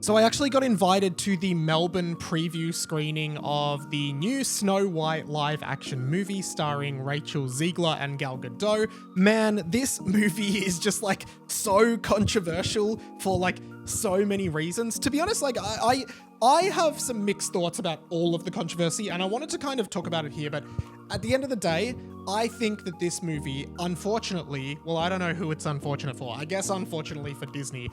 So I actually got invited to the Melbourne preview screening of the new Snow White live action movie starring Rachel Zegler and Gal Gadot. Man, this movie is just like so controversial for like so many reasons. To be honest, like I have some mixed thoughts about all of the controversy, and I wanted to kind of talk about it here, but at the end of the day, I think that this movie, unfortunately, well, I don't know who it's unfortunate for. I guess unfortunately for Disney,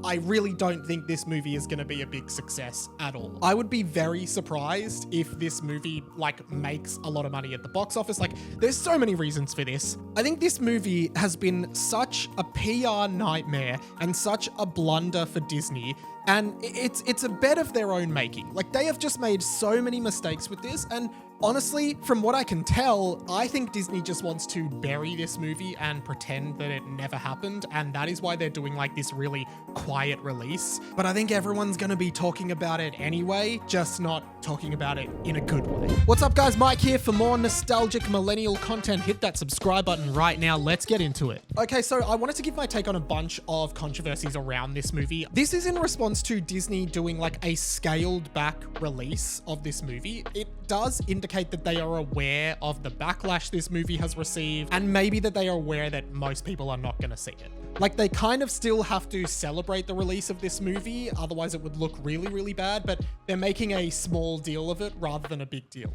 I really don't think this movie is going to be a big success at all. I would be very surprised if this movie like makes a lot of money at the box office. Like, there's so many reasons for this. I think this movie has been such a PR nightmare and such a blunder for Disney. And it's a bed of their own making. Like, they have just made so many mistakes with this. And honestly, from what I can tell, I think Disney just wants to bury this movie and pretend that it never happened. And that is why they're doing like this really quiet release. But I think everyone's gonna be talking about it anyway, just not talking about it in a good way. What's up guys, Mike here. For more nostalgic millennial content, hit that subscribe button right now. Let's get into it. Okay, so I wanted to give my take on a bunch of controversies around this movie. This is in response to Disney doing like a scaled back release of this movie. It does indicate that they are aware of the backlash this movie has received, and maybe that they are aware that most people are not going to see it. Like, they kind of still have to celebrate the release of this movie, otherwise it would look really, really bad, but they're making a small deal of it rather than a big deal.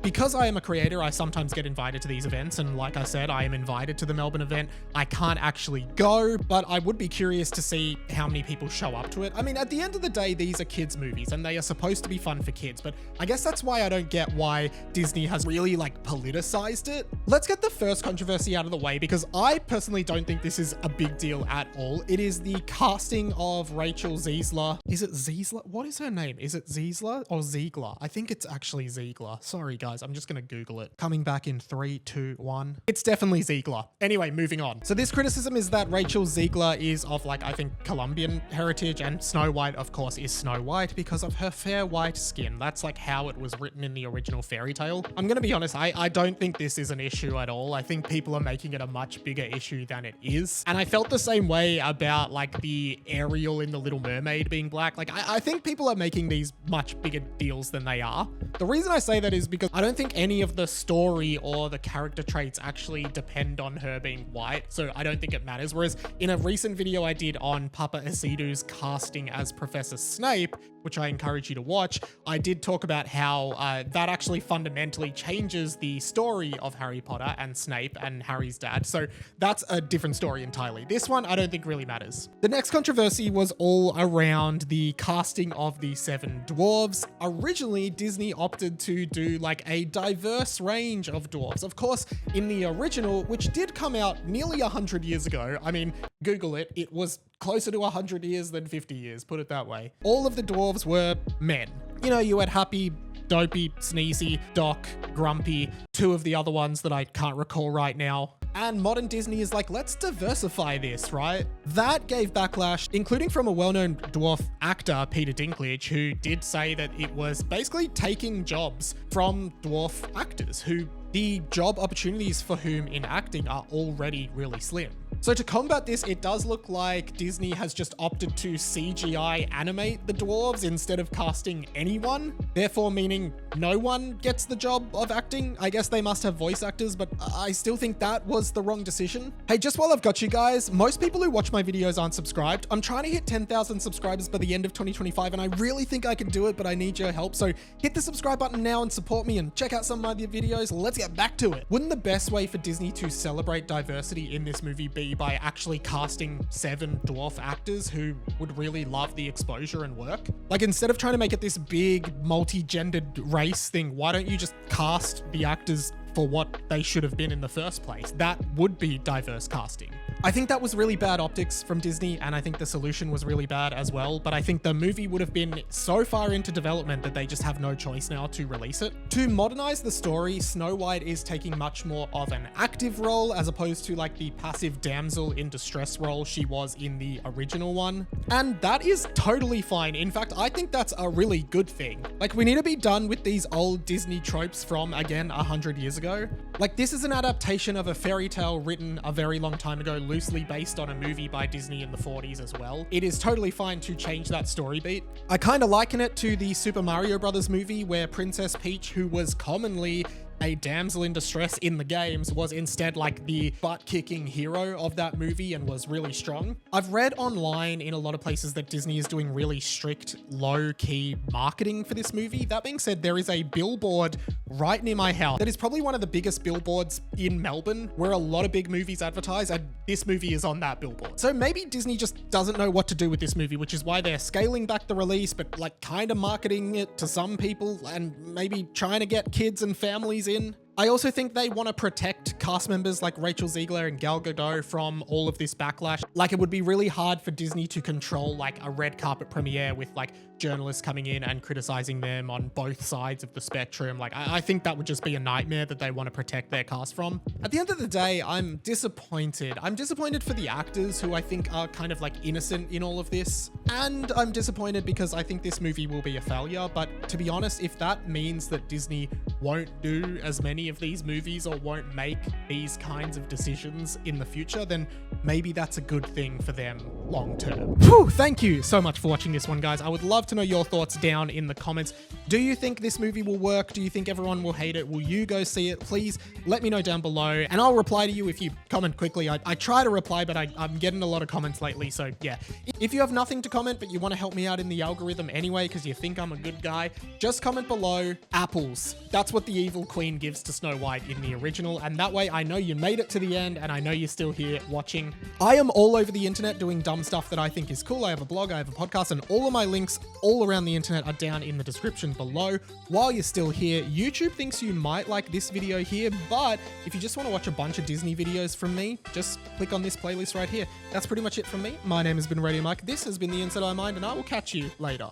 Because I am a creator, I sometimes get invited to these events, and like I said, I am invited to the Melbourne event. I can't actually go, but I would be curious to see how many people show up to it. I mean, at the end of the day, these are kids' movies, and they are supposed to be fun for kids, but I guess that's why I don't get why Disney has really like politicized it. Let's get the first controversy out of the way, because I personally don't think this is a big deal at all. It is the casting of Rachel Zegler. Is it Zegler? What is her name? Is it Zegler or Zegler? I think it's actually Zegler. Sorry, guys. I'm just going to Google it. Coming back in 3, 2, 1. It's definitely Zegler. Anyway, moving on. So this criticism is that Rachel Zegler is of like, I think, Colombian heritage, and Snow White, of course, is Snow White because of her fair white skin. That's like how it was written in the original fairy tale. I'm going to be honest. I don't think this is an issue at all. I think people are making it a much bigger issue than it is. And I felt the same way about like the Ariel in The Little Mermaid being black. Like, I think people are making these much bigger deals than they are. The reason I say that is because I don't think any of the story or the character traits actually depend on her being white, so I don't think it matters. Whereas in a recent video I did on Papa Asidu's casting as Professor Snape, which I encourage you to watch, I did talk about how that actually fundamentally changes the story of Harry Potter and Snape and Harry's dad. So that's a different story entirely. This one I don't think really matters. The next controversy was all around the casting of the Seven Dwarves. Originally, Disney opted to do like a diverse range of dwarves. Of course, in the original, which did come out nearly 100 years ago, I mean, Google it, it was closer to 100 years than 50 years, put it that way. All of the dwarves were men. You know, you had Happy, Dopey, Sneezy, Doc, Grumpy, two of the other ones that I can't recall right now. And modern Disney is like, let's diversify this, right? That gave backlash, including from a well-known dwarf actor, Peter Dinklage, who did say that it was basically taking jobs from dwarf actors who the job opportunities for whom in acting are already really slim. So to combat this, it does look like Disney has just opted to CGI animate the dwarves instead of casting anyone, therefore meaning no one gets the job of acting. I guess they must have voice actors, but I still think that was the wrong decision. Hey, just while I've got you guys, most people who watch my videos aren't subscribed. I'm trying to hit 10,000 subscribers by the end of 2025, and I really think I can do it, but I need your help. So hit the subscribe button now and support me and check out some of my other videos. Let's get back to it. Wouldn't the best way for Disney to celebrate diversity in this movie be by actually casting 7 dwarf actors who would really love the exposure and work? Like, instead of trying to make it this big multi-gendered race thing, why don't you just cast the actors for what they should have been in the first place? That would be diverse casting. I think that was really bad optics from Disney, and I think the solution was really bad as well, but I think the movie would have been so far into development that they just have no choice now to release it. To modernize the story, Snow White is taking much more of an active role as opposed to like the passive damsel in distress role she was in the original one. And that is totally fine. In fact, I think that's a really good thing. Like, we need to be done with these old Disney tropes from, again, 100 years ago. Like, this is an adaptation of a fairy tale written a very long time ago, loosely based on a movie by Disney in the 40s as well. It is totally fine to change that story beat. I kind of liken it to the Super Mario Brothers movie where Princess Peach, who was commonly a damsel in distress in the games, was instead like the butt-kicking hero of that movie and was really strong. I've read online in a lot of places that Disney is doing really strict, low-key marketing for this movie. That being said, there is a billboard right near my house that is probably one of the biggest billboards in Melbourne, where a lot of big movies advertise, and this movie is on that billboard. So maybe Disney just doesn't know what to do with this movie, which is why they're scaling back the release, but like kind of marketing it to some people and maybe trying to get kids and families in. I also think they want to protect cast members like Rachel Zegler and Gal Gadot from all of this backlash. Like, it would be really hard for Disney to control like a red carpet premiere with like journalists coming in and criticizing them on both sides of the spectrum. Like, I think that would just be a nightmare that they want to protect their cast from. At the end of the day, I'm disappointed. I'm disappointed for the actors, who I think are kind of like innocent in all of this. And I'm disappointed because I think this movie will be a failure. But to be honest, if that means that Disney won't do as many of these movies or won't make these kinds of decisions in the future, then maybe that's a good thing for them long term. Whew, thank you so much for watching this one, guys. I would love to know your thoughts down in the comments. Do you think this movie will work? Do you think everyone will hate it? Will you go see it? Please let me know down below, and I'll reply to you if you comment quickly. I try to reply, but I'm getting a lot of comments lately, so yeah. If you have nothing to comment, but you want to help me out in the algorithm anyway, because you think I'm a good guy, just comment below apples. That's what the evil queen gives to Snow White in the original, and that way I know you made it to the end, and I know you're still here watching. I am all over the internet doing dumb stuff that I think is cool. I have a blog, I have a podcast, and all of my links all around the internet are down in the description below. While you're still here, YouTube thinks you might like this video here, but if you just want to watch a bunch of Disney videos from me, just click on this playlist right here. That's pretty much it from me. My name has been Radio Mike. This has been The Inside Eye Mind, and I will catch you later.